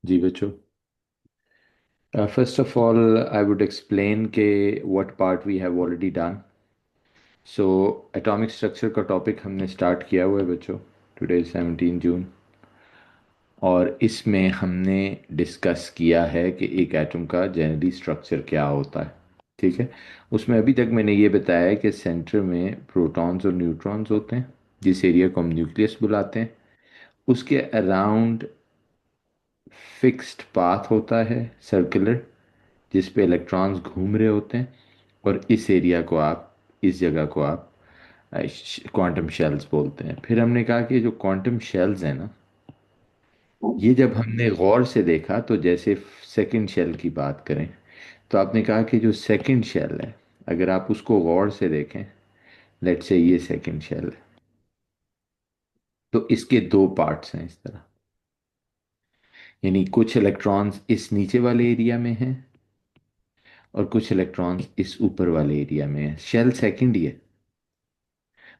जी बच्चों, first of all I would explain के what part we have already done. So atomic structure का topic हमने start किया हुआ है बच्चों. टुडे 17 जून. और इसमें हमने डिस्कस किया है कि एक एटम का जनरली स्ट्रक्चर क्या होता है. ठीक है. उसमें अभी तक मैंने ये बताया है कि सेंटर में प्रोटॉन्स और न्यूट्रॉन्स होते हैं, जिस एरिया को हम न्यूक्लियस बुलाते हैं. उसके अराउंड फिक्स्ड पाथ होता है, सर्कुलर, जिस पे इलेक्ट्रॉन्स घूम रहे होते हैं. और इस एरिया को आप, इस जगह को आप क्वांटम शेल्स बोलते हैं. फिर हमने कहा कि जो क्वांटम शेल्स हैं ना, ये जब हमने गौर से देखा तो जैसे सेकंड शेल की बात करें, तो आपने कहा कि जो सेकंड शेल है, अगर आप उसको गौर से देखें, लेट्स से ये सेकंड शेल है, तो इसके दो पार्ट्स हैं इस तरह. यानी कुछ इलेक्ट्रॉन्स इस नीचे वाले एरिया में हैं और कुछ इलेक्ट्रॉन्स इस ऊपर वाले एरिया में हैं. शेल सेकंड ही है,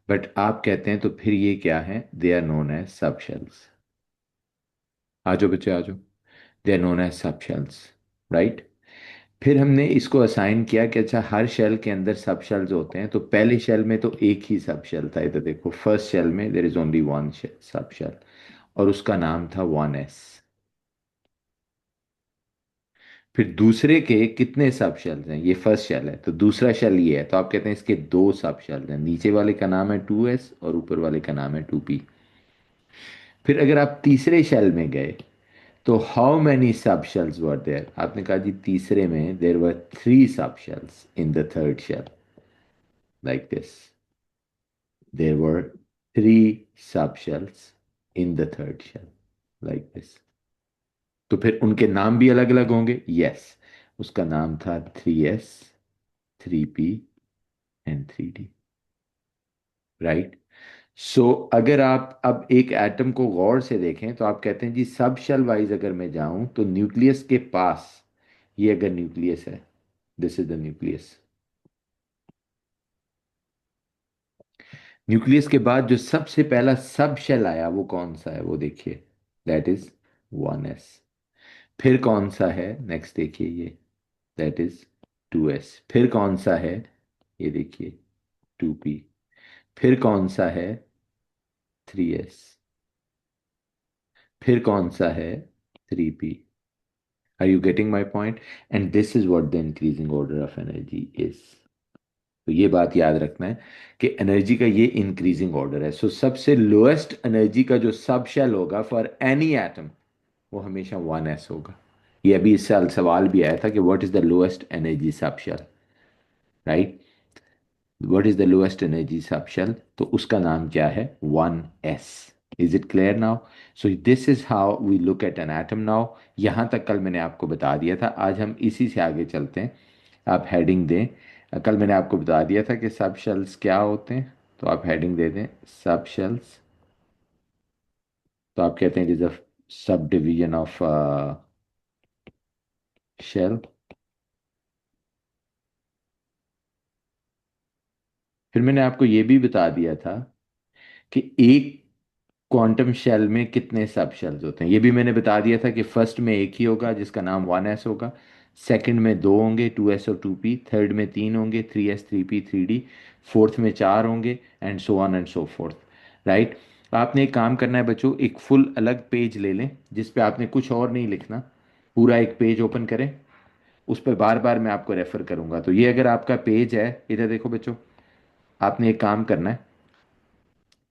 बट आप कहते हैं तो फिर ये क्या है, they are known as sub shells. आ जाओ बच्चे आ जाओ. They are known as sub shells. Right. फिर हमने इसको असाइन किया कि अच्छा, हर शेल के अंदर सब शेल्स होते हैं. तो पहले शेल में तो एक ही सब शेल था. इधर देखो, फर्स्ट शेल में there is only one sub shell, और उसका नाम था 1s. फिर दूसरे के कितने सब शेल्स हैं, ये फर्स्ट शेल है तो दूसरा शेल ये है, तो आप कहते हैं इसके दो सब शेल्स हैं. नीचे वाले का नाम है 2s और ऊपर वाले का नाम है 2p. फिर अगर आप तीसरे शेल में गए, तो how many sub shells were there. आपने कहा जी तीसरे में there were 3 sub shells in the third shell. Like this, there were 3 sub shells in the third shell. Like this. तो फिर उनके नाम भी अलग अलग होंगे. यस. उसका नाम था 3s, 3p and 3d. Right. सो अगर आप अब एक एटम को गौर से देखें तो आप कहते हैं जी सब शेल वाइज अगर मैं जाऊं तो न्यूक्लियस के पास, ये अगर न्यूक्लियस है, this is the nucleus. Nucleus के बाद जो सबसे पहला सब शेल आया वो कौन सा है, वो देखिए, दैट इज 1s. फिर कौन सा है नेक्स्ट, देखिए ये, दैट इज 2s. फिर कौन सा है, ये देखिए, 2p. फिर कौन सा है, 3s. फिर कौन सा है, 3p. Are you getting my point. And this is what the increasing order of energy is. तो ये बात याद रखना है कि एनर्जी का ये इंक्रीजिंग ऑर्डर है. सो सबसे लोएस्ट एनर्जी का जो सब शेल होगा फॉर एनी एटम, वो हमेशा 1s होगा. ये अभी इस साल सवाल भी आया था कि what is the lowest energy sub shell. Right. What is the lowest energy sub shell, तो उसका नाम क्या है, 1s. Is it clear now. So this is how we look at an atom now. यहाँ तक कल मैंने आपको बता दिया था, आज हम इसी से आगे चलते हैं. आप हेडिंग दें. कल मैंने आपको बता दिया था कि सब शेल्स क्या होते हैं, तो आप हेडिंग दे दें सब शेल्स. तो आप कहते हैं it is a sub division of shell. फिर मैंने आपको ये भी बता दिया था कि एक क्वांटम शेल में कितने सब शेल्स होते हैं. ये भी मैंने बता दिया था कि फर्स्ट में एक ही होगा जिसका नाम 1s होगा. सेकंड में दो होंगे, 2s और 2p. थर्ड में तीन होंगे, 3s, 3p, 3d. फोर्थ में चार होंगे, and so on and so fourth. Right. आपने एक काम करना है बच्चों, एक फुल अलग पेज ले लें जिस पे आपने कुछ और नहीं लिखना. पूरा एक पेज ओपन करें, उस पर बार बार मैं आपको रेफर करूंगा. तो ये अगर आपका पेज है, इधर देखो बच्चों, आपने एक काम करना है.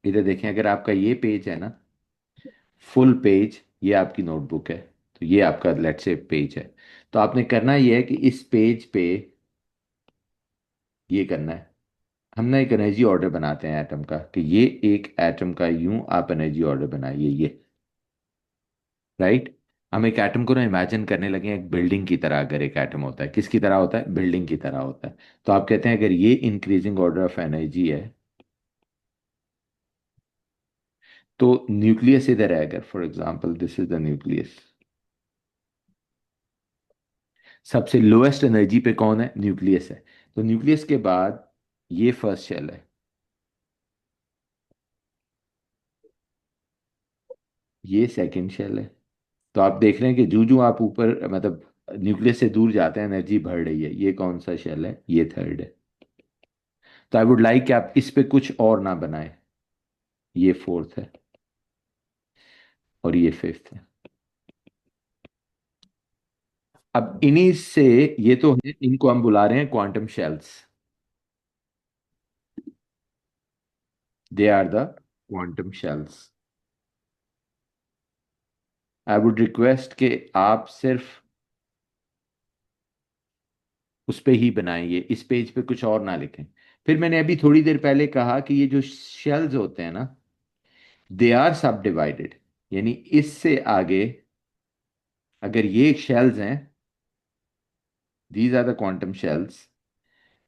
इधर देखें, अगर आपका ये पेज है ना, फुल पेज, ये आपकी नोटबुक है, तो ये आपका लेट्स से पेज है. तो आपने करना ये है कि इस पेज पे ये करना है. हम ना एक एनर्जी ऑर्डर बनाते हैं एटम का, कि ये एक एटम का यूं आप एनर्जी ऑर्डर बनाइए ये. राइट. हम एक एटम को ना इमेजिन करने लगे हैं एक बिल्डिंग की तरह. अगर एक एटम होता है, किसकी तरह होता है, बिल्डिंग की तरह होता है. तो आप कहते हैं अगर ये इंक्रीजिंग ऑर्डर ऑफ एनर्जी है, तो न्यूक्लियस इधर है. अगर for example this is the nucleus, सबसे लोएस्ट एनर्जी पे कौन है, न्यूक्लियस है. तो न्यूक्लियस के बाद ये फर्स्ट शेल है, ये सेकंड शेल है, तो आप देख रहे हैं कि जूं जूं आप ऊपर मतलब न्यूक्लियस से दूर जाते हैं एनर्जी बढ़ रही है। ये कौन सा शेल है? ये थर्ड है। तो आई वुड लाइक कि आप इस पे कुछ और ना बनाए। ये फोर्थ है और ये फिफ्थ है। अब इन्हीं से, ये तो है, इनको हम बुला रहे हैं quantum shells. They are the quantum shells. I would request कि आप सिर्फ उस पे ही बनाएं, ये इस पेज पे कुछ और ना लिखें। फिर मैंने अभी थोड़ी देर पहले कहा कि ये जो शेल्स होते हैं ना, दे आर सब डिवाइडेड। यानी इससे आगे अगर ये शेल्स हैं, these are the quantum shells,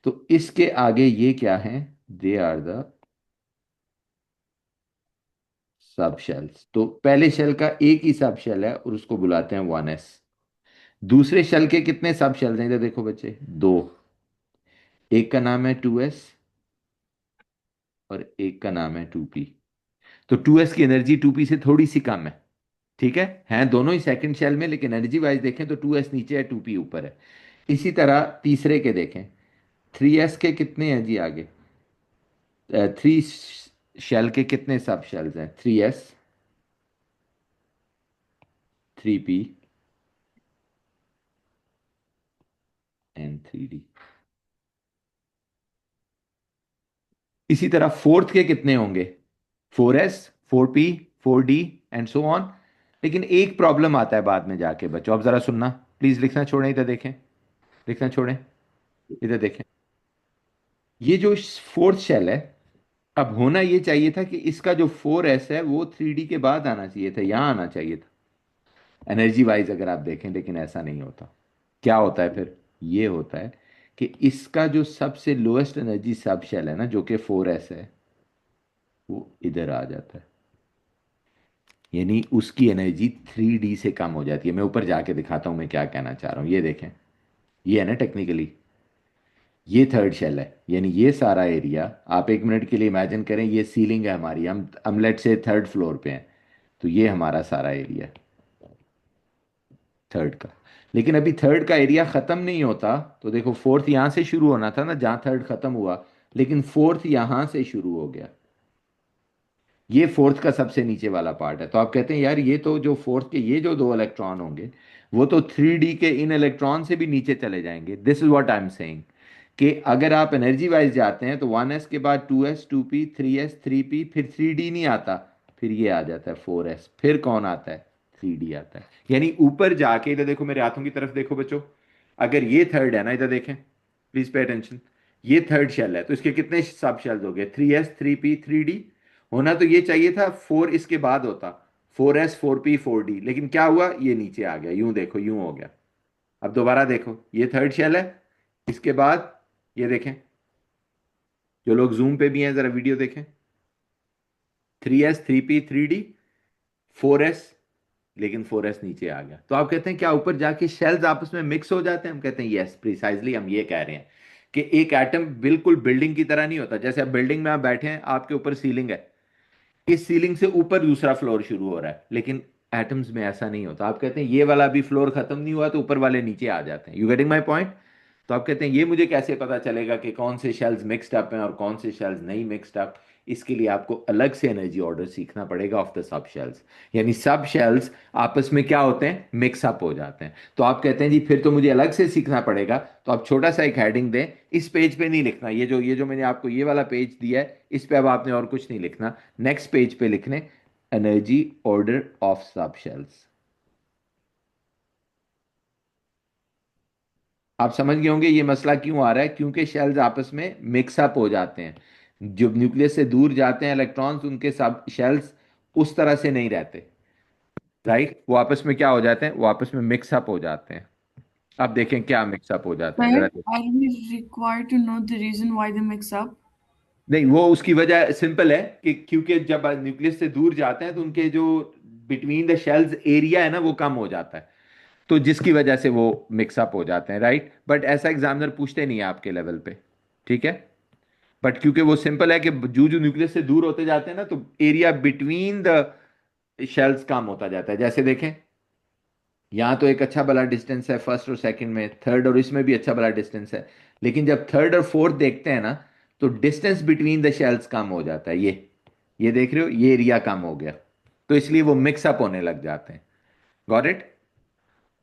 तो इसके आगे ये क्या हैं? They are the sub shells. तो पहले शेल का एक ही सब शेल है और उसको बुलाते हैं 1s। दूसरे शेल के कितने सब शेल्स हैं? इधर देखो बच्चे, दो। एक का नाम है 2s और एक का नाम है 2p। तो 2s की एनर्जी 2p से थोड़ी सी कम है। ठीक है, हैं दोनों ही सेकंड शेल में, लेकिन एनर्जी वाइज देखें तो 2s नीचे है, 2p ऊपर है। इसी तरह तीसरे के देखें, 3s के कितने हैं जी आगे? थ्री शेल के कितने सब शेल्स हैं? 3s, 3p and 3d। इसी तरह फोर्थ के कितने होंगे? 4s, 4p, 4d and so on. लेकिन एक प्रॉब्लम आता है बाद में जाके बच्चों, अब जरा सुनना। प्लीज लिखना छोड़ें, इधर देखें। लिखना छोड़ें, इधर देखें। ये जो फोर्थ शेल है, अब होना ये चाहिए था कि इसका जो 4s है वो 3d के बाद आना चाहिए था, यहां आना चाहिए था एनर्जी वाइज अगर आप देखें, लेकिन ऐसा नहीं होता। क्या होता है फिर? ये होता है कि इसका जो सबसे लोएस्ट एनर्जी सब शेल है ना, जो कि 4s है, वो इधर आ जाता है। यानी उसकी एनर्जी 3d से कम हो जाती है। मैं ऊपर जाके दिखाता हूं मैं क्या कहना चाह रहा हूं। ये देखें, ये है ना टेक्निकली, ये थर्ड शेल है। यानी ये सारा एरिया, आप एक मिनट के लिए इमेजिन करें, ये सीलिंग है हमारी, हम लेट से थर्ड फ्लोर पे हैं। तो ये हमारा सारा एरिया थर्ड का। लेकिन अभी थर्ड का एरिया खत्म नहीं होता। तो देखो, फोर्थ यहां से शुरू होना था ना जहां थर्ड खत्म हुआ, लेकिन फोर्थ यहां से शुरू हो गया। ये फोर्थ का सबसे नीचे वाला पार्ट है। तो आप कहते हैं यार, ये तो जो फोर्थ के ये जो दो इलेक्ट्रॉन होंगे, वो तो 3d के इन इलेक्ट्रॉन से भी नीचे चले जाएंगे। This is what I am saying, कि अगर आप एनर्जी वाइज जाते हैं तो 1s के बाद 2s, 2p, 3s, 3p, फिर 3d नहीं आता। फिर ये आ जाता है 4s, फिर कौन आता है? 3d आता है। यानी ऊपर जाके, इधर देखो, मेरे हाथों की तरफ देखो बच्चों। अगर ये थर्ड है ना, इधर देखें, प्लीज पे अटेंशन। ये थर्ड शेल है, तो इसके कितने सब शेल्स हो गए? 3s, 3p, 3d। होना तो ये चाहिए था 4 इसके बाद होता, 4s, 4p, 4d, लेकिन क्या हुआ? ये नीचे आ गया। यूं देखो, यूं हो गया। अब दोबारा देखो, ये थर्ड शेल है, इसके बाद ये देखें, जो लोग जूम पे भी हैं जरा वीडियो देखें। 3s, 3p, 3d, 4s, लेकिन 4s नीचे आ गया। तो आप कहते हैं क्या ऊपर जाके शेल्स आपस में मिक्स हो जाते हैं? हम कहते हैं यस, प्रिसाइजली हम ये कह रहे हैं कि एक एटम बिल्कुल बिल्डिंग की तरह नहीं होता। जैसे अब बिल्डिंग में आप बैठे हैं, आपके ऊपर सीलिंग है, इस सीलिंग से ऊपर दूसरा फ्लोर शुरू हो रहा है, लेकिन एटम्स में ऐसा नहीं होता। आप कहते हैं ये वाला भी फ्लोर खत्म नहीं हुआ तो ऊपर वाले नीचे आ जाते हैं। You getting my point? तो आप कहते हैं ये मुझे कैसे पता चलेगा कि कौन से शेल्स मिक्स्ड अप हैं और कौन से शेल्स नहीं मिक्स्ड अप? इसके लिए आपको अलग से एनर्जी ऑर्डर सीखना पड़ेगा ऑफ द सब शेल्स। यानी सब शेल्स आपस में क्या होते हैं? मिक्सअप हो जाते हैं। तो आप कहते हैं जी फिर तो मुझे अलग से सीखना पड़ेगा। तो आप छोटा सा एक हेडिंग दें, इस पेज पे नहीं लिखना। ये जो मैंने आपको ये वाला पेज दिया है, इस पे अब आपने और कुछ नहीं लिखना। नेक्स्ट पेज पे लिखने एनर्जी ऑर्डर ऑफ सब शेल्स। आप समझ गए होंगे ये मसला क्यों आ रहा है, क्योंकि शेल्स आपस में मिक्सअप हो जाते हैं। जब न्यूक्लियस से दूर जाते हैं इलेक्ट्रॉन्स, उनके सब शेल्स उस तरह से नहीं रहते। राइट, वो आपस में क्या हो जाते हैं? वो आपस में मिक्सअप हो जाते हैं। अब देखें क्या मिक्सअप हो जाते हैं, जरा But देखें। are we required to know the reason why they mix up? नहीं, वो उसकी वजह सिंपल है कि क्योंकि जब न्यूक्लियस से दूर जाते हैं तो उनके जो बिटवीन द शेल्स एरिया है ना, वो कम हो जाता है। तो जिसकी वजह से वो मिक्सअप हो जाते हैं। राइट, बट ऐसा एग्जामिनर पूछते नहीं है आपके लेवल पे। ठीक है, बट क्योंकि वो सिंपल है कि जो जो न्यूक्लियस से दूर होते जाते हैं ना, तो एरिया बिटवीन द शेल्स कम होता जाता है। जैसे देखें, यहाँ तो एक अच्छा बड़ा डिस्टेंस है फर्स्ट और सेकंड में, थर्ड और इसमें भी अच्छा बड़ा डिस्टेंस है। लेकिन जब थर्ड और फोर्थ देखते हैं ना, तो डिस्टेंस बिटवीन द शेल्स कम हो जाता है। ये देख रहे हो, ये एरिया कम हो गया, तो इसलिए वो मिक्सअप होने लग जाते हैं। Got it?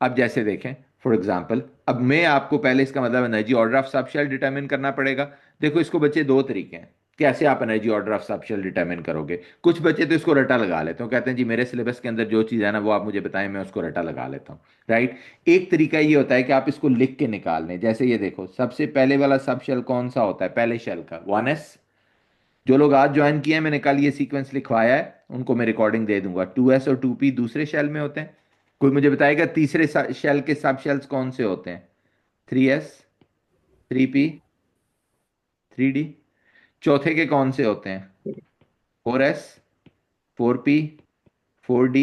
अब जैसे देखें, फॉर एग्जाम्पल, अब मैं आपको पहले इसका मतलब energy order of subshell determine करना पड़ेगा। देखो, इसको बच्चे दो तरीके हैं कैसे आप energy order of subshell determine करोगे। कुछ बच्चे तो इसको रटा लगा लेते हो, कहते हैं जी मेरे सिलेबस के अंदर जो चीज़ है ना वो आप मुझे बताएं, मैं उसको रटा लगा लेता हूँ। राइट। एक तरीका ये होता है कि आप इसको लिख के निकाल लें। जैसे ये देखो, सबसे पहले वाला सबशेल कौन सा होता है पहले शेल का? 1s। जो लोग आज ज्वाइन किए हैं, मैंने कल ये सीक्वेंस लिखवाया है, उनको मैं रिकॉर्डिंग दे दूंगा। 2s और 2p दूसरे शेल में होते हैं। कोई मुझे बताएगा तीसरे शेल के सब शेल्स कौन से होते हैं? 3s, 3p, 3d। चौथे के कौन से होते हैं? 4s, 4p, 4d,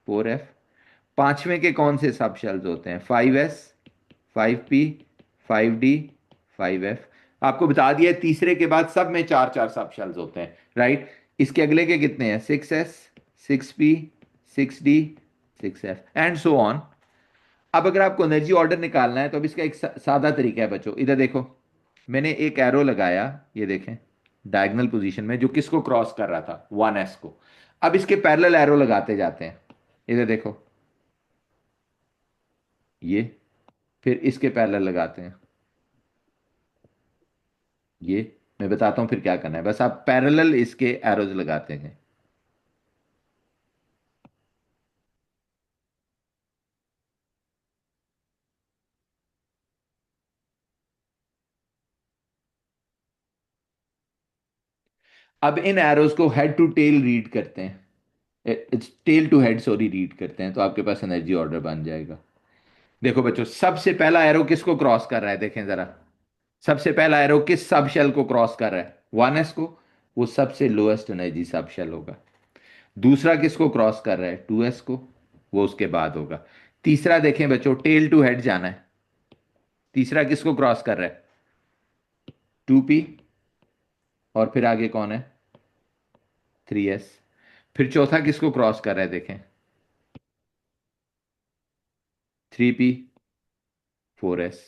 4f। पांचवें के कौन से सब शेल्स होते हैं? 5s, 5p, 5d, 5f। आपको बता दिया है, तीसरे के बाद सब में चार चार सब शेल्स होते हैं। राइट। इसके अगले के कितने हैं? 6s, 6p, 6d, 6f and so on. अब अगर आपको एनर्जी ऑर्डर निकालना है तो अब इसका एक सादा तरीका है बच्चों। इधर देखो, मैंने एक एरो लगाया, ये देखें, डायगोनल पोजीशन में, जो किसको क्रॉस कर रहा था? 1s को। अब इसके पैरेलल एरो लगाते जाते हैं। इधर देखो, ये, फिर इसके पैरेलल लगाते हैं, ये। मैं बताता हूं फिर क्या करना है, बस आप पैरेलल इसके एरोज लगाते हैं। अब इन एरोज को हेड टू टेल रीड करते हैं, tail to head sorry read करते हैं, तो आपके पास एनर्जी ऑर्डर बन जाएगा। देखो बच्चों, सबसे पहला एरो किसको क्रॉस कर रहा है? देखें जरा, सबसे पहला एरो किस सब शेल को क्रॉस कर रहा है? 1s को। वो सबसे लोएस्ट एनर्जी सब शेल होगा। दूसरा किसको क्रॉस कर रहा है? 2s को। वो उसके बाद होगा। तीसरा देखें बच्चों, टेल टू हेड जाना है। तीसरा किसको क्रॉस कर रहा है? 2p। और फिर आगे कौन है? 3s। फिर चौथा किसको क्रॉस कर रहा है? देखें, 3p, 4s।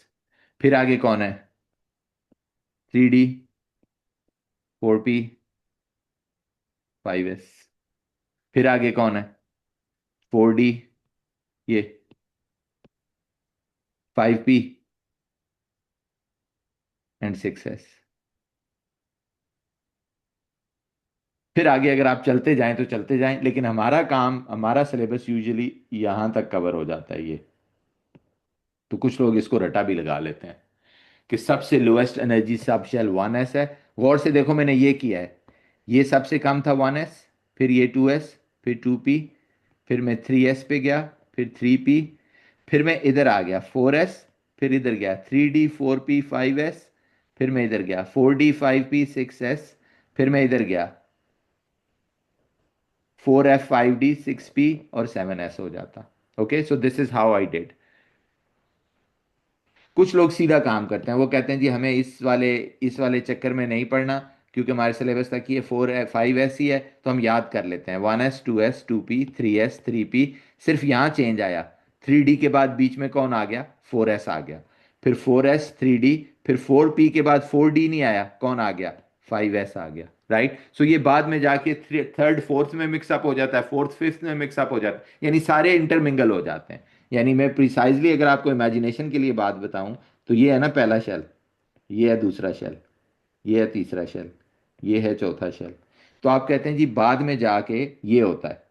फिर आगे कौन है? 3d, 4p, 5s। फिर आगे कौन है? 4d, ये, 5p एंड 6s। फिर आगे अगर आप चलते जाएं तो चलते जाएं, लेकिन हमारा काम, हमारा सिलेबस यूजुअली यहां तक कवर हो जाता है, ये। तो कुछ लोग इसको रटा भी लगा लेते हैं कि सबसे lowest energy sub shell 1s है। गौर से देखो, मैंने ये किया है, ये सबसे कम था 1s, फिर ये 2s, फिर 2p, फिर मैं 3s पे गया, फिर 3p, फिर मैं इधर आ गया 4s, फिर इधर गया 3d, 4p, 5s, फिर मैं इधर गया 4d, 5p, 6s, फिर मैं इधर गया 4f, 5d, 6p और 7s हो जाता। Okay, so this is how I did. कुछ लोग सीधा काम करते हैं, वो कहते हैं जी हमें इस वाले चक्कर में नहीं पढ़ना, क्योंकि हमारे सिलेबस तक ये 4 5s ही है, तो हम याद कर लेते हैं 1s, 2s, 2p, 3s, 3p। सिर्फ यहाँ चेंज आया, 3d के बाद बीच में कौन आ गया? 4s आ गया। फिर 4s, 3d, फिर 4p के बाद 4d नहीं आया, कौन आ गया? 5s आ गया। राइट। सो ये बाद में जाके थर्ड फोर्थ में मिक्सअप हो जाता है, फोर्थ फिफ्थ में मिक्सअप हो जाता है, यानी सारे इंटरमिंगल हो जाते हैं। यानी मैं प्रिसाइजली अगर आपको इमेजिनेशन के लिए बात बताऊं, तो ये है ना पहला शेल, ये है दूसरा शेल, ये है तीसरा शेल, ये है चौथा शेल। तो आप कहते हैं जी बाद में जाके ये होता है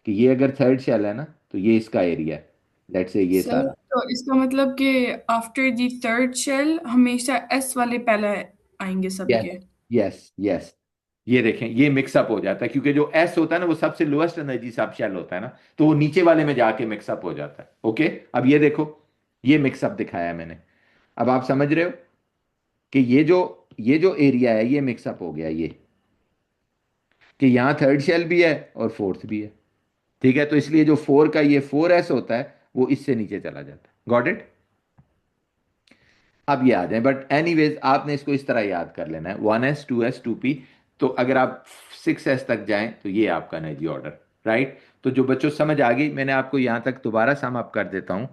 कि ये अगर थर्ड शेल है ना, तो ये इसका एरिया है, लेट्स से ये सर, सारा। तो इसका मतलब कि आफ्टर दी थर्ड शेल हमेशा एस वाले पहले आएंगे यस, सबके। Yes, yes. ये देखें, ये मिक्सअप हो जाता है, क्योंकि जो एस होता है ना वो सबसे लोएस्ट एनर्जी सब शेल होता है ना, तो वो नीचे वाले में जाके मिक्सअप हो जाता है। ओके। अब ये देखो, ये मिक्सअप दिखाया है मैंने। अब आप समझ रहे हो कि ये जो एरिया है ये मिक्सअप हो गया, ये कि यहाँ थर्ड शेल भी है और फोर्थ भी है। ठीक है, तो इसलिए जो फोर का ये 4s होता है, वो इससे नीचे चला जाता है। Got it? अब ये आ जाए, बट एनीवेज आपने इसको इस तरह याद कर लेना है, 1s, 2s, 2p। तो अगर आप 6s तक जाएं तो ये आपका एनर्जी ऑर्डर। राइट। तो जो बच्चों समझ आ गई, मैंने आपको यहाँ तक दोबारा सम अप कर देता हूँ।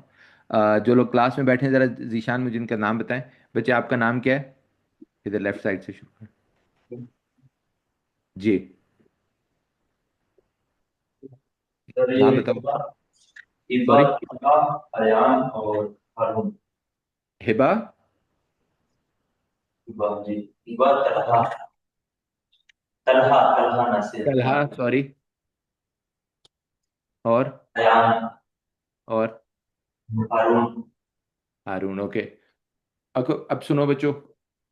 जो लोग क्लास में बैठे हैं, ज़रा जीशान मुझे इनका नाम बताएं। बच्चे आपका नाम क्या है? इधर लेफ्ट साइड से शुरू करें। जी, सर ये नाम बताओ। हिबा, सॉरी। हिबा, अयान और हारून। हिबा। हिबा जी, हिबा, तलहा, तलहा, तलहा नासिर, तलहा, सॉरी। और अयान, और हारून। हारून, ओके। अब सुनो बच्चों,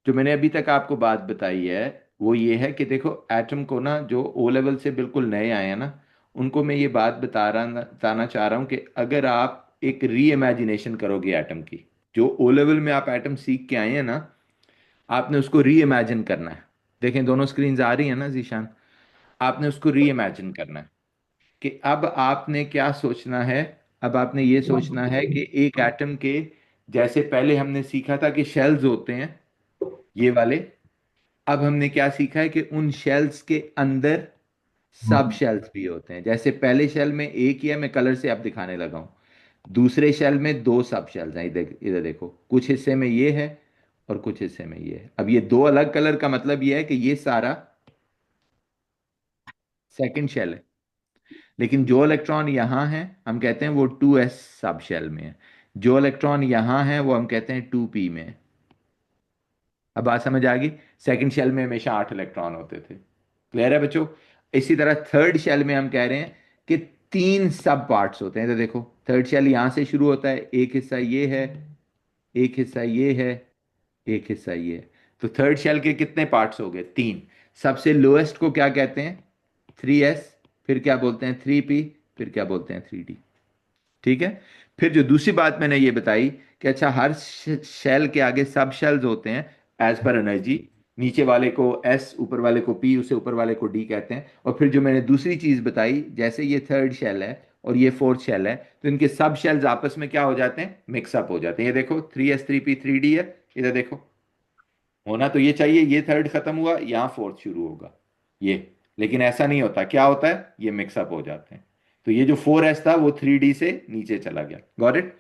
जो मैंने अभी तक आपको बात बताई है वो ये है कि देखो, एटम को ना, जो ओ लेवल से बिल्कुल नए आए हैं ना, उनको मैं ये बात बताना चाह रहा हूँ कि अगर आप एक री इमेजिनेशन करोगे एटम की, जो ओ लेवल में आप एटम सीख के आए हैं ना, आपने उसको री इमेजिन करना है। देखें दोनों स्क्रीन्स आ रही है ना जीशान? आपने उसको री इमेजिन करना है कि अब आपने क्या सोचना है। अब आपने ये सोचना है कि एक एटम के, जैसे पहले हमने सीखा था कि शेल्स होते हैं ये वाले, अब हमने क्या सीखा है कि उन शेल्स के अंदर सब शेल्स भी होते हैं। जैसे पहले शेल में एक ही है, मैं कलर से अब दिखाने लगा हूं। दूसरे शेल में दो सब शेल्स हैं, इधर इधर देखो, कुछ हिस्से में ये है और कुछ हिस्से में ये है। अब ये दो अलग कलर का मतलब ये है कि ये सारा सेकंड शेल है, लेकिन जो इलेक्ट्रॉन यहाँ है हम कहते हैं वो 2s सब शेल में है। जो इलेक्ट्रॉन यहाँ है वो हम कहते हैं 2p में है। अब बात समझ आ गई? सेकंड शेल में हमेशा 8 इलेक्ट्रॉन होते थे। क्लियर है बच्चों? इसी तरह थर्ड शेल में हम कह रहे हैं कि तीन सब पार्ट्स होते हैं। तो देखो, थर्ड शेल यहां से शुरू होता है, एक हिस्सा ये है, एक हिस्सा ये है, एक हिस्सा ये है। तो थर्ड शेल के कितने पार्ट्स हो गए? तीन। सबसे लोएस्ट को क्या कहते हैं? 3s। फिर क्या बोलते हैं? 3p। फिर क्या बोलते हैं? 3d। ठीक है। फिर जो दूसरी बात मैंने ये बताई कि अच्छा, हर शेल के आगे सब शेल्स होते हैं एज पर एनर्जी। नीचे वाले को एस, ऊपर वाले को पी, उसे ऊपर वाले को डी कहते हैं। और फिर जो मैंने दूसरी चीज बताई, जैसे ये थर्ड शेल है और ये फोर्थ शेल है, तो इनके सब शेल्स आपस में क्या हो जाते हैं? मिक्सअप हो जाते हैं। ये देखो, 3s 3p 3d है। इधर देखो, होना तो ये चाहिए, ये थर्ड खत्म हुआ, यहाँ फोर्थ शुरू होगा ये। लेकिन ऐसा नहीं होता। क्या होता है? ये मिक्सअप हो जाते हैं। तो ये जो 4s था वो 3d से नीचे चला गया। Got it?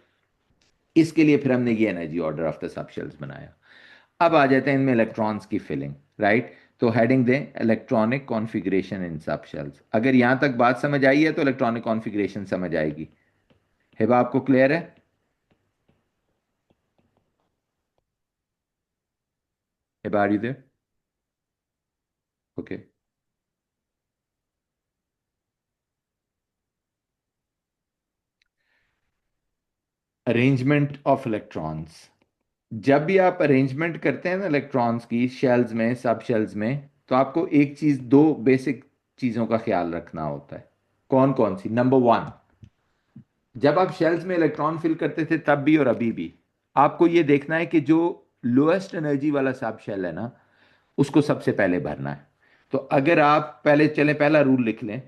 इसके लिए फिर हमने ये energy order of the subshells बनाया। अब आ जाते हैं इनमें इलेक्ट्रॉन्स की फिलिंग। राइट? तो हेडिंग दें इलेक्ट्रॉनिक कॉन्फ़िगरेशन इन सबशेल्स। अगर यहां तक बात समझ आई है तो इलेक्ट्रॉनिक कॉन्फ़िगरेशन समझ आएगी। हिबा, आपको क्लियर है? Hiba, are you there? Okay. Arrangement of electrons. जब भी आप अरेंजमेंट करते हैं ना इलेक्ट्रॉन्स की, शेल्स में, सब शेल्स में, तो आपको एक चीज, दो बेसिक चीजों का ख्याल रखना होता है। कौन कौन सी? नंबर वन, जब आप शेल्स में इलेक्ट्रॉन फिल करते थे तब भी और अभी भी, आपको यह देखना है कि जो लोएस्ट एनर्जी वाला सब शेल है ना, उसको सबसे पहले भरना है। तो अगर आप पहले चलें, पहला रूल लिख लें।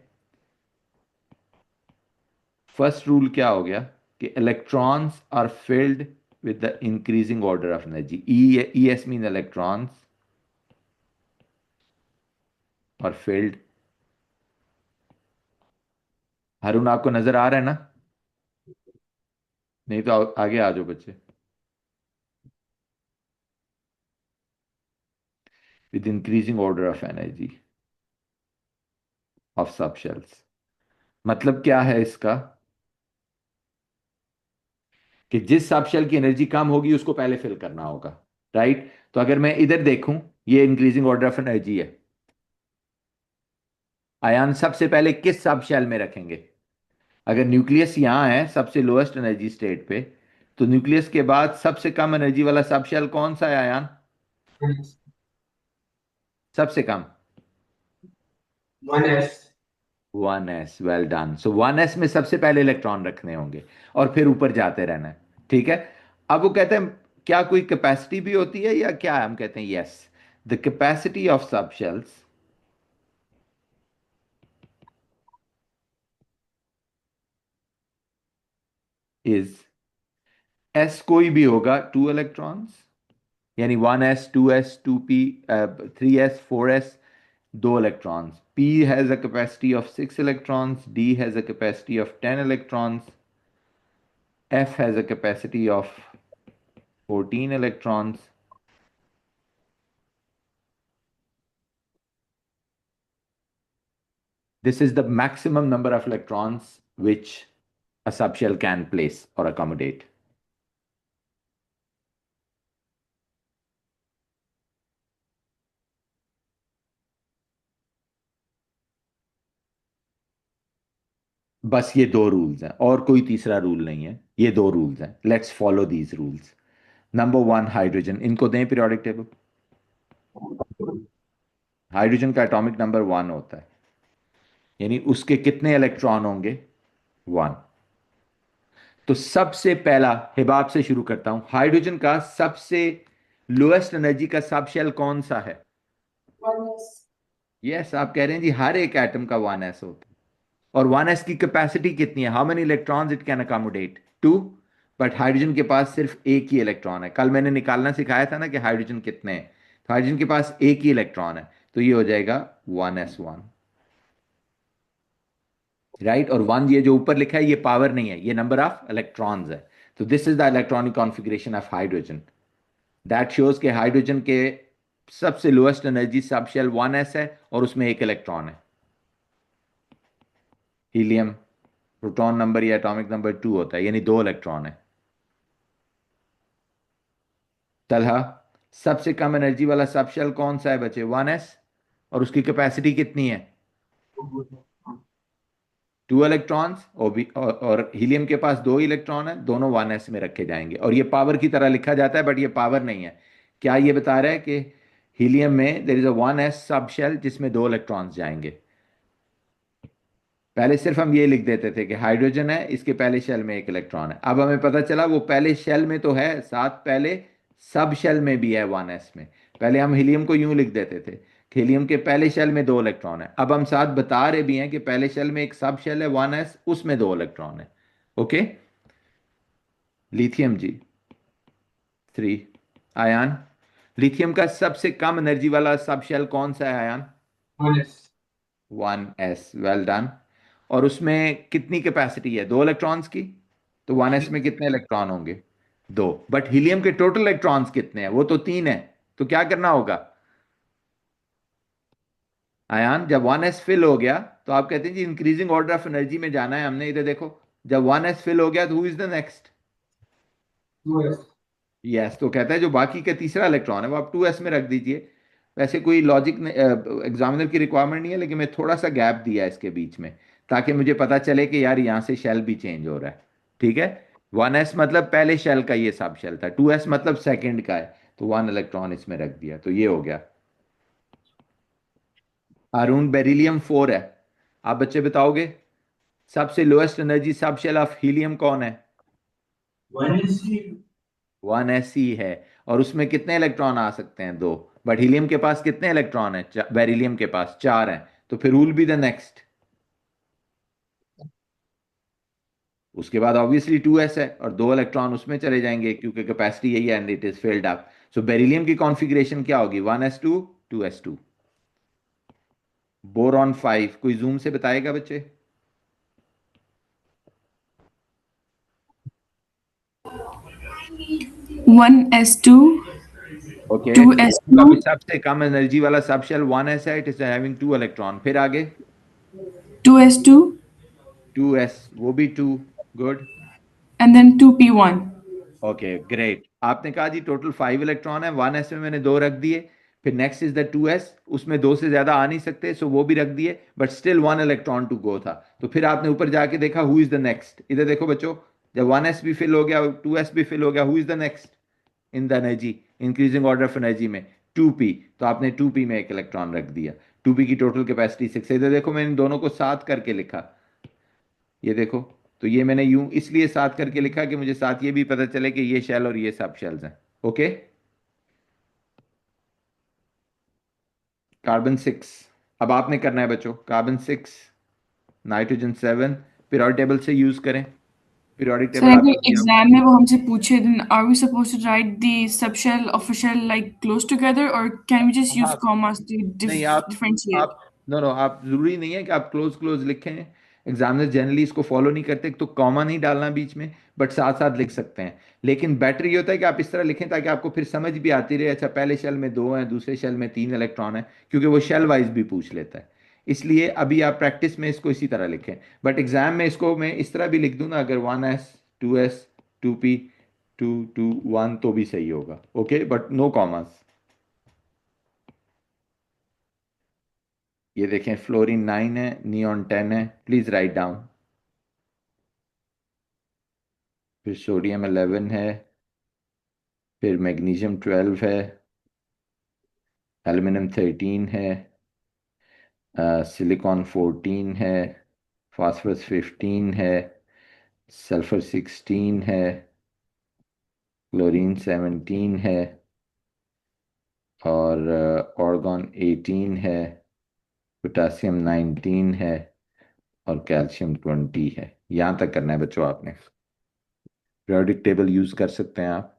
फर्स्ट रूल क्या हो गया कि electrons are filled with the increasing order of energy. E S mean electrons और फील्ड। हारून, आपको नजर आ रहा है ना? नहीं तो आगे आ जाओ बच्चे। With increasing order of energy of सब शेल्स। मतलब क्या है इसका? कि जिस सब शेल की एनर्जी कम होगी उसको पहले फिल करना होगा। राइट? तो अगर मैं इधर देखूं, ये इंक्रीजिंग ऑर्डर ऑफ एनर्जी है। आयन सबसे पहले किस सब शेल में रखेंगे? अगर न्यूक्लियस यहां है सबसे लोएस्ट एनर्जी स्टेट पे, तो न्यूक्लियस के बाद सबसे कम एनर्जी वाला सब शेल कौन सा है आयन? सबसे कम? 1s। 1s। Well done. सो 1s में सबसे पहले इलेक्ट्रॉन रखने होंगे और फिर ऊपर जाते रहना है। ठीक है। अब वो कहते हैं क्या कोई कैपेसिटी भी होती है या क्या है? हम कहते हैं यस, द कैपेसिटी ऑफ सब शेल्स इज, एस कोई भी होगा, 2 इलेक्ट्रॉन्स, यानी 1s 2s 2p 3s 4s, दो electrons. P has a capacity of 6 electrons, D has a capacity of 10 electrons, F has a capacity of 14 electrons. This is the maximum number of electrons which a subshell can place or accommodate. बस ये दो rules हैं और कोई तीसरा rule नहीं है, ये दो रूल्स हैं। Let's follow these rules. Number one, hydrogen, इनको दें पीरियोडिक टेबल। हाइड्रोजन का एटॉमिक नंबर 1 होता है, यानी उसके कितने इलेक्ट्रॉन होंगे? 1। तो सबसे पहला हिबाब से शुरू करता हूं, हाइड्रोजन का सबसे लोएस्ट एनर्जी का सब शेल कौन सा है? यस, आप कह रहे हैं जी हर एक एटम का 1s होता है। और 1s की कैपेसिटी कितनी है? How many electrons it can accommodate? 2। But hydrogen के पास सिर्फ एक ही इलेक्ट्रॉन है। कल मैंने निकालना सिखाया था ना कि हाइड्रोजन कितने हैं, तो हाइड्रोजन के पास एक ही इलेक्ट्रॉन है, तो ये हो जाएगा 1s1। राइट? और 1 ये जो ऊपर लिखा है ये पावर नहीं है, ये नंबर ऑफ इलेक्ट्रॉन्स है। तो this is the electronic configuration of hydrogen. That shows के हाइड्रोजन के सबसे lowest energy sub shell 1s है और उसमें एक इलेक्ट्रॉन है। हीलियम प्रोटॉन नंबर या एटॉमिक नंबर 2 होता है, यानी दो इलेक्ट्रॉन है। तलहा, सबसे कम एनर्जी वाला सब शेल कौन सा है बच्चे? 1s। और उसकी कैपेसिटी कितनी है? 2 इलेक्ट्रॉन्स। और हीलियम के पास दो इलेक्ट्रॉन है, दोनों 1s में रखे जाएंगे और ये पावर की तरह लिखा जाता है, बट ये पावर नहीं है। क्या ये बता रहा है कि हीलियम में देयर इज अ 1s सब शेल जिसमें दो इलेक्ट्रॉन्स जाएंगे? पहले सिर्फ हम ये लिख देते थे कि हाइड्रोजन है, इसके पहले शेल में एक इलेक्ट्रॉन है। अब हमें पता चला वो पहले शेल में तो है, साथ पहले सब शेल में भी है 1s में। पहले हम हीलियम को यूं लिख देते थे कि हीलियम के पहले शेल में दो इलेक्ट्रॉन है। अब हम साथ बता रहे भी हैं कि पहले शेल में एक सब शेल है 1s, उसमें दो इलेक्ट्रॉन है। ओके। लिथियम जी 3। आयान, लिथियम का सबसे कम एनर्जी वाला सब शेल कौन सा है आयान? 1s। Well done. और उसमें कितनी कैपेसिटी है? दो इलेक्ट्रॉन्स की। तो 1s में कितने इलेक्ट्रॉन होंगे? दो। बट हीलियम के टोटल इलेक्ट्रॉन्स कितने हैं? वो तो 3 है। तो क्या करना होगा आयान? जब 1s फिल हो गया तो आप कहते हैं जी इंक्रीजिंग ऑर्डर ऑफ एनर्जी में जाना है हमने। इधर देखो, जब 1s फिल हो गया तो who is the next? Yes. तो कहता है जो बाकी का तीसरा इलेक्ट्रॉन है वो आप 2s में रख दीजिए। वैसे कोई लॉजिक एग्जामिनर की रिक्वायरमेंट नहीं है, लेकिन मैं थोड़ा सा गैप दिया है इसके बीच में ताकि मुझे पता चले कि यार यहाँ से शेल भी चेंज हो रहा है। ठीक है। 1s मतलब पहले शेल का ये सब शेल था, 2s मतलब सेकंड का है, तो 1 इलेक्ट्रॉन इसमें रख दिया, तो ये हो गया। अरुण, बेरिलियम 4 है। आप बच्चे बताओगे सबसे lowest energy sub shell of helium कौन है? 1s ही है। और उसमें कितने इलेक्ट्रॉन आ सकते हैं? दो। बट हीलियम के पास कितने इलेक्ट्रॉन है? बेरिलियम के पास 4 हैं। तो फिर विल बी द नेक्स्ट। उसके बाद ऑब्वियसली 2s है और दो इलेक्ट्रॉन उसमें चले जाएंगे क्योंकि कैपेसिटी यही है and it is filled up. So beryllium की कॉन्फ़िगरेशन क्या होगी? 1s2 2s2। बोरॉन 5, कोई जूम से बताएगा बच्चे? 1s2 okay. उसका 2s2 भी सबसे कम एनर्जी वाला सब शेल 1s है, इट इज हैविंग 2 इलेक्ट्रॉन। फिर आगे 2s2 2s, वो भी 2। Good. and then 2p1. Okay great. आपने कहा जी टोटल 5 इलेक्ट्रॉन है, 1s में मैंने दो रख दिए। फिर नेक्स्ट इज द 2s, उसमें दो से ज्यादा आ नहीं सकते, सो वो भी रख दिए, but still 1 electron to go था। तो फिर आपने ऊपर जाके देखा हु इज द नेक्स्ट। इधर देखो बच्चों, जब 1s भी फिल हो गया, 2s भी फिल हो गया, who is the next in the energy, increasing order of energy में? 2p। तो आपने 2p में एक इलेक्ट्रॉन रख दिया। 2p की टोटल कैपेसिटी 6 है। इधर देखो मैंने इन दोनों को साथ करके लिखा, ये देखो। तो ये मैंने यूं इसलिए साथ करके लिखा कि मुझे साथ ये भी पता चले कि ये शेल और ये सब शेल्स हैं। ओके। कार्बन 6। अब आपने करना है बच्चों, कार्बन 6, नाइट्रोजन 7, पीरियोडिक टेबल से यूज करें। पीरियोडिक सर टेबल अगर आपने किया हुआ है? एग्जाम में वो हमसे पूछे then are we supposed to write the subshell of a shell like close together or can we just use हाँ, commas to नहीं differentiate? आप नो नो आप जरूरी नहीं है कि आप क्लोज क्लोज लिखें। एग्जामिनर जनरली इसको फॉलो नहीं करते, तो कॉमा नहीं डालना बीच में, बट साथ साथ लिख सकते हैं। लेकिन बेटर ये होता है कि आप इस तरह लिखें ताकि आपको फिर समझ भी आती रहे, अच्छा पहले शेल में दो हैं, दूसरे शेल में तीन इलेक्ट्रॉन है, क्योंकि वो शेल वाइज भी पूछ लेता है। इसलिए अभी आप प्रैक्टिस में इसको इसी तरह लिखें, बट एग्जाम में इसको मैं इस तरह भी लिख दूं ना, अगर 1s 2p 2 2 1 तो भी सही होगा, ओके, बट नो कॉमास। ये देखें, फ्लोरीन 9 है, नियॉन 10 है, प्लीज राइट डाउन। फिर सोडियम 11 है, फिर मैग्नीशियम 12 है, एल्युमिनियम 13 है, सिलिकॉन 14 है, फास्फोरस 15 है, सल्फर 16 है, क्लोरीन 17 है, और ऑर्गन 18 है, पोटासियम 19 है, और कैल्शियम 20 है। यहाँ तक करना है बच्चों आपने। पीरियोडिक टेबल यूज कर सकते हैं आप।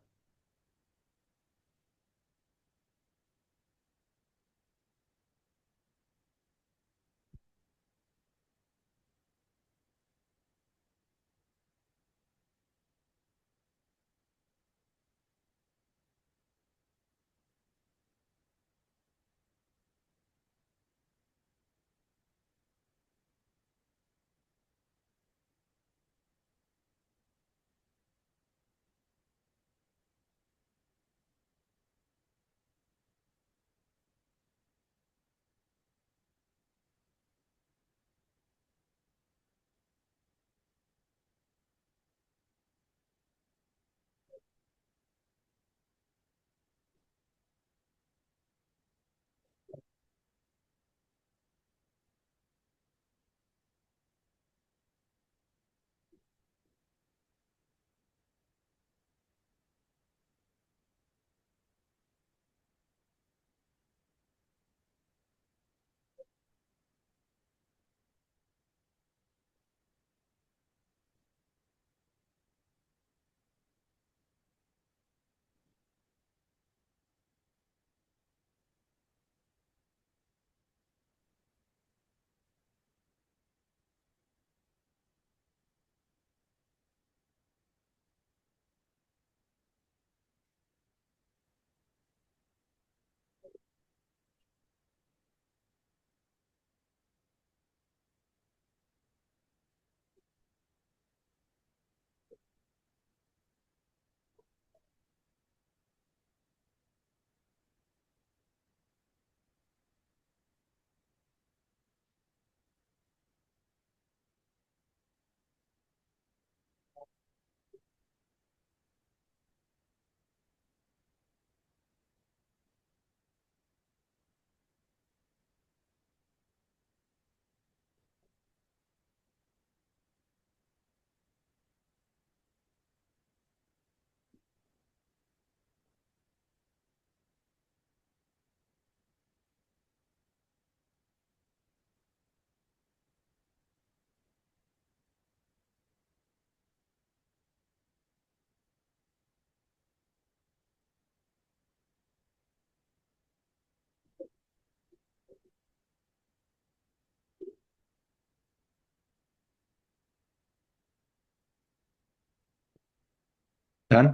Done.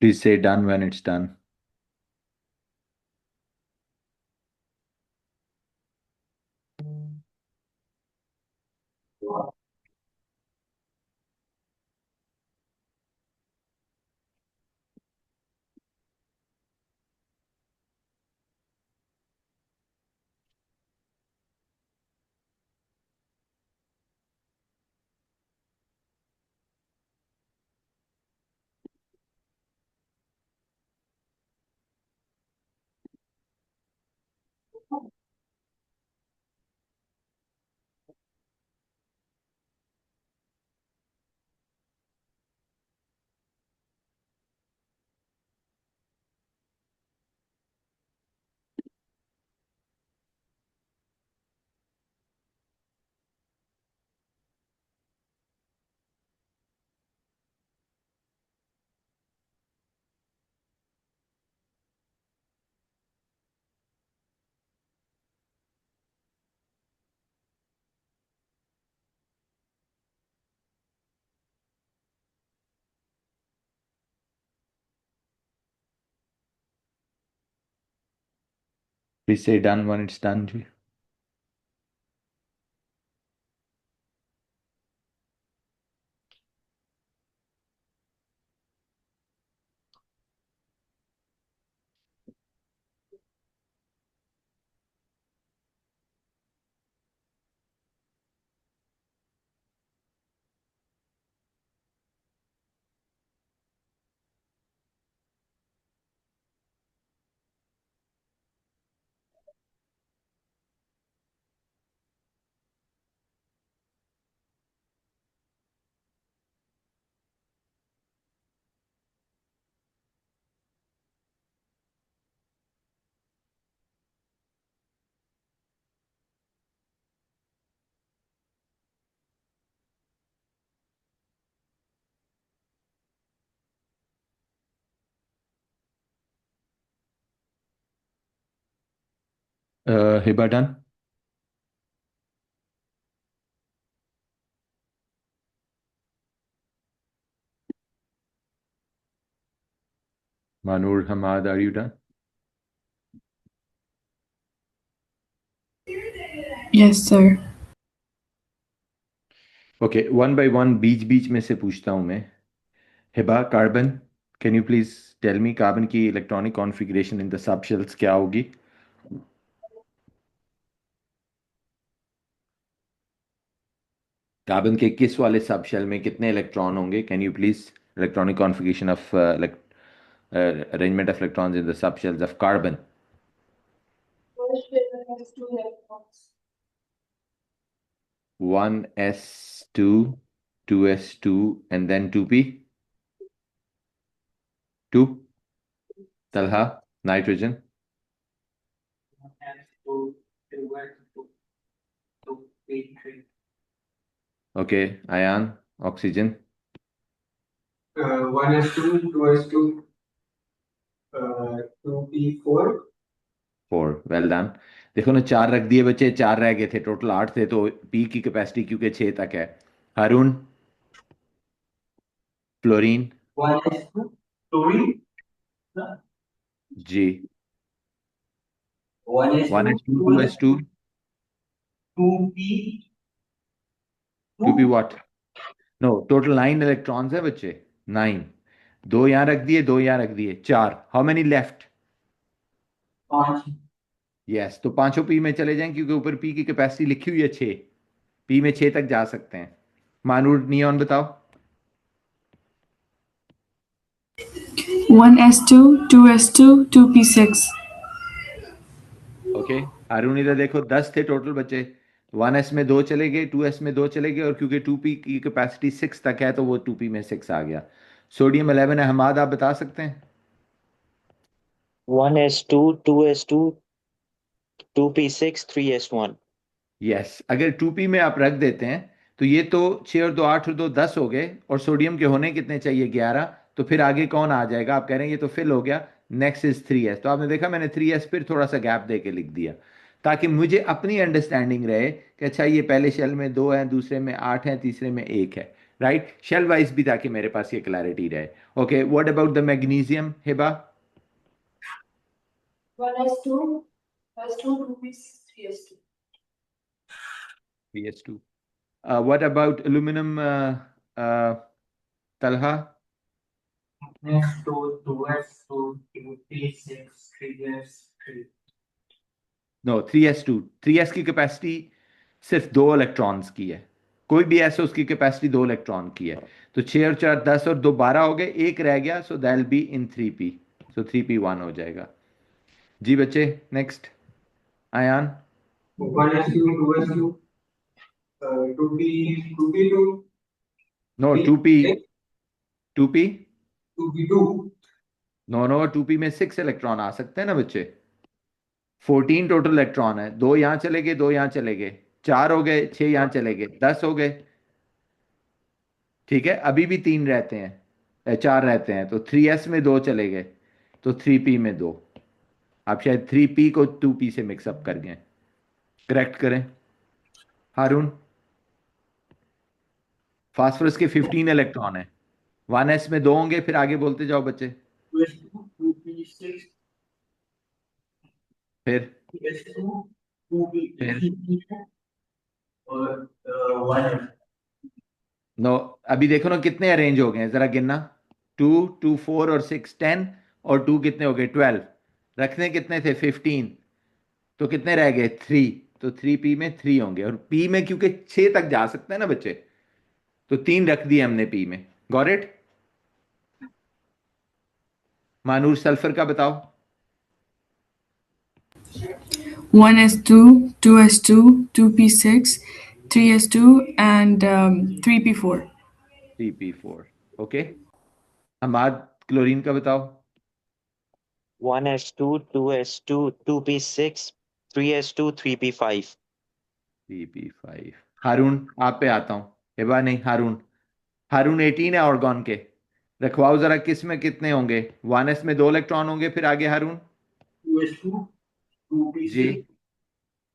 Please say done when it's done. Please say done when it's done जी. Hiba done. Manur Hamad, are you done? Yes, sir. Okay, one by one बीच बीच में से पूछता हूँ मैं. Hiba, carbon, can you please tell me carbon की electronic configuration in the sub shells क्या होगी? कार्बन के किस वाले सब शेल में कितने इलेक्ट्रॉन होंगे? Can you please electronic configuration of arrangement of electrons in the subshells of carbon? One S2, two S2, and then 2p. 2. Talha, nitrogen. Okay, ion, oxygen. 1s2, 2s2, 2p4. 4. Well done. देखो ना, 4 रख दिए बच्चे, 4 रह गए थे, total 8 थे, तो पी की कैपेसिटी क्योंकि 6 तक है. हारून, फ्लोरीन. 1s2, fluorine, जी. 1s2, 1s2, 2s2, 2p, 2p 2, what? No, total 9 electrons है बच्चे. 9. 2 यहाँ रख दिए, 2 यहाँ रख दिए, 4. How many left? 5, यस, तो पांचों पी में चले जाएं क्योंकि ऊपर पी की कैपेसिटी लिखी हुई है 6. पी में 6 तक जा सकते हैं. मानूर, नियॉन बताओ. 1s2, 2s2, 2p6. ओके. हारून, इधर देखो, 10 थे टोटल बच्चे. 1s में 2 चले गए, 2s में 2 चले गए, और क्योंकि 2p की कैपेसिटी 6 तक है तो वो 2p में 6 आ गया. सोडियम 11 है. हमाद, आप बता सकते हैं? 1s2, 2s2, 2p6, 3s1. Yes, अगर 2p में आप रख देते हैं तो ये तो 6 और 2 8 और 2 10 हो गए, और सोडियम के होने कितने चाहिए? 11. तो फिर आगे कौन आ जाएगा? आप कह रहे हैं ये तो फिल हो गया. Next is 3s. तो आपने देखा, मैंने 3s फिर थोड़ा सा गैप दे के लिख दिया ताकि मुझे अपनी अंडरस्टैंडिंग रहे कि अच्छा, ये पहले शेल में 2 हैं, दूसरे में 8 हैं, तीसरे में 1 है. राइट, शेल वाइज भी, ताकि मेरे पास ये क्लैरिटी रहे. Okay, what about the magnesium, Hiba? 1s2, s2, 2p6, 3s2. 3s2. What about aluminum, Talha? Next to 2s2, 2p6, 3s3. No, 3s2. 3s की कैपेसिटी सिर्फ 2 इलेक्ट्रॉन्स की है. कोई भी ऐसा, उसकी कैपेसिटी 2 इलेक्ट्रॉन की है. तो 6 और 4 10 और 2 12 हो गए, एक रह गया, सो दैल be in 3p. So 3p1 हो जाएगा. जी बच्चे, next. Ayaan? 1s2, 2s2, 2p2, no, 2p. 2p. 2p2. No no, 2p में 6 इलेक्ट्रॉन आ सकते हैं ना बच्चे. 14 टोटल इलेक्ट्रॉन है. दो यहां चले गए, दो यहां चले गए, 4 हो गए, 6 यहां चले गए, 10 हो गए. ठीक है, अभी भी 3 रहते हैं, 4 रहते हैं. तो 3s में 2 चले गए, तो 3p में 2. आप शायद 3p को 2p से मिक्सअप कर गए. करेक्ट करें. हारून? फास्फोरस के 15 इलेक्ट्रॉन है. 1s में 2 होंगे, फिर आगे बोलते जाओ बच्चे. 2s2, 2p6, फिर 2s2, 2p, फिर 3p और 1s. नो, अभी देखो ना कितने अरेंज हो गए हैं, जरा गिनना. 2 2 4 और 6 10, और 2 कितने हो गए, 12. रखने कितने थे, 15. तो कितने रह गए, 3. तो 3p में 3 होंगे, और p में क्योंकि 6 तक जा सकते हैं ना बच्चे, तो 3 रख दिए हमने p में. Got it? मानूर, सल्फर का बताओ. 1s2, 2s2, 2p6, 3s2, and 3p4. 3p4. Okay. Hammad, chlorine का बताओ. 1s2, 2s2, 2p6, 3s2, 3p5. 3p5. हारून, आप पे आता हूं. हिबा नहीं, हारून. हारून 18 है ऑर्गन के. रखवाओ जरा, किस में कितने होंगे. 1s में 2 इलेक्ट्रॉन होंगे, फिर आगे हारून. 2s2, जी, 2p6,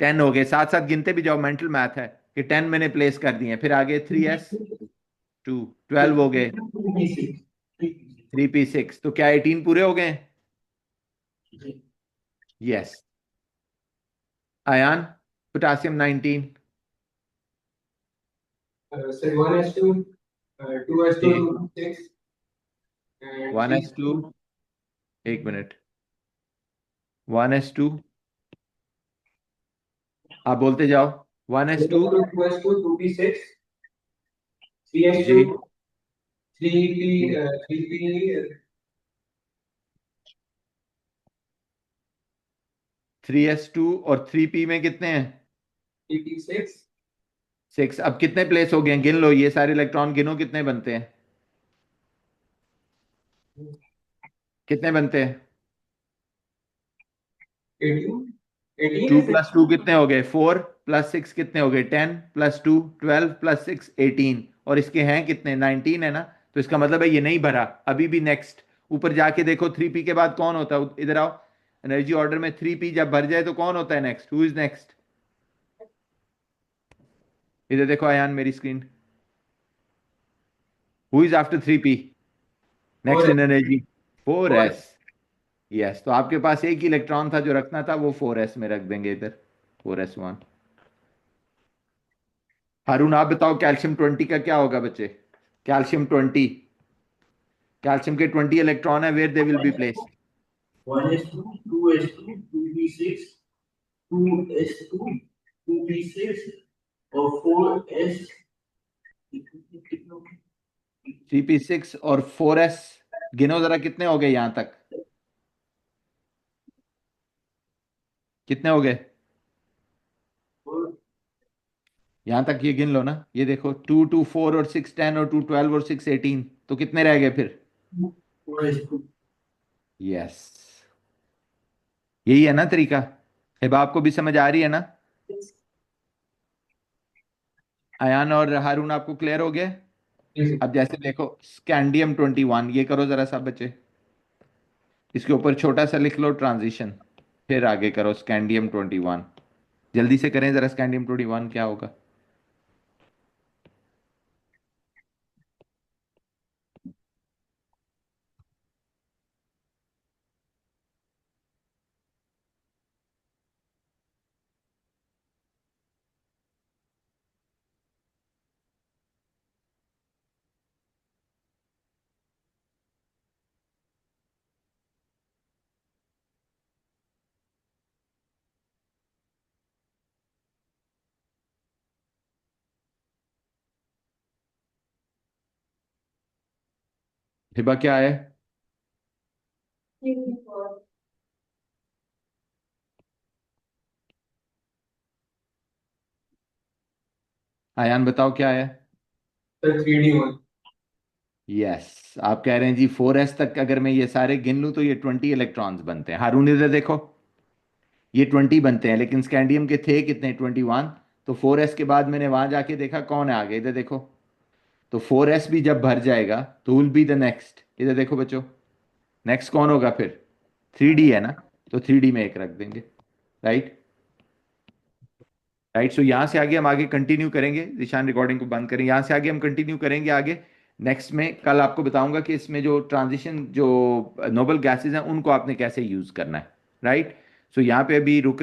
10 हो गए. साथ साथ गिनते भी जाओ, मेंटल मैथ है कि 10 मैंने प्लेस कर दिए. फिर आगे 3s 2, 12 हो गए. 2p6, 3p6. 3p6, तो क्या 18 पूरे हो गए? Yes. Ayaan, potassium 19. Say 1s2, 2s2, जी. 2p6, and 1s2, एक मिनट. 1s2, आप बोलते जाओ. 1s2. 2s2, 2p6, 3s2, जी. 3p, 3p, 3s2 और 3p में कितने हैं? 3p6. 6. अब कितने प्लेस हो गए, गिन लो ये सारे इलेक्ट्रॉन, गिनो कितने बनते हैं, कितने बनते हैं. 18, 18 2 is प्लस 2 कितने हो गए, 4 प्लस 6 कितने हो गए, 10 प्लस 2 12 प्लस 6 18. और इसके हैं कितने, 19 है ना. तो इसका मतलब है ये नहीं भरा अभी भी. नेक्स्ट ऊपर जाके देखो, 3p के बाद कौन होता है, इधर आओ. एनर्जी ऑर्डर में 3p जब भर जाए तो कौन होता है नेक्स्ट, हु इज नेक्स्ट. इधर देखो आयान, मेरी screen. Who is after 3p next 4s. In energy? 4s. 4s. Yes, तो आपके पास एक ही इलेक्ट्रॉन था जो रखना था, वो 4s में रख देंगे इधर. 4s1. हारून, आप बताओ कैल्शियम 20 का क्या होगा बच्चे. कैल्शियम 20. कैल्शियम के 20 इलेक्ट्रॉन है, where they will be placed. 1s2, 2s2, 2p6, 2s2, 2p6 और 4s. 3p6 और 4s. गिनो जरा कितने हो गए यहां तक, कितने हो गए यहां तक, ये गिन लो ना. ये देखो, 2 2 4 और 6 10, और 2 12 और 6 18. तो कितने रह गए फिर. 4s2. यस, यही है ना तरीका. हिबा, आपको भी समझ आ रही है ना. अयान और हारून, आपको क्लियर हो गया. Yes. अब जैसे देखो, स्कैंडियम 21, ये करो जरा सब बच्चे. इसके ऊपर छोटा सा लिख लो ट्रांजिशन, फिर आगे करो स्कैंडियम 21. जल्दी से करें जरा, स्कैंडियम 21 क्या होगा. हिबा क्या है? आयान बताओ क्या है? Sir 3D1। यस, आप कह रहे हैं जी 4s तक अगर मैं ये सारे गिन लूं तो ये 20 इलेक्ट्रॉन्स बनते हैं। हारून इधर देखो, ये 20 बनते हैं, लेकिन स्कैंडियम के थे कितने? 21। तो 4s के बाद मैंने वहां जाके देखा कौन है आगे, इधर देखो। तो 4s भी जब भर जाएगा तो विल बी द नेक्स्ट, इधर देखो बच्चों, नेक्स्ट कौन होगा फिर? 3D है ना, तो 3D में एक रख देंगे। Right right. सो यहाँ से आगे हम आगे कंटिन्यू करेंगे। निशान रिकॉर्डिंग को बंद करें, यहाँ से आगे हम कंटिन्यू करेंगे आगे। नेक्स्ट में कल आपको बताऊंगा कि इसमें जो ट्रांजिशन जो नोबल गैसेज हैं उनको आपने कैसे यूज करना है। राइट। सो यहाँ पे अभी रुक रहे हैं।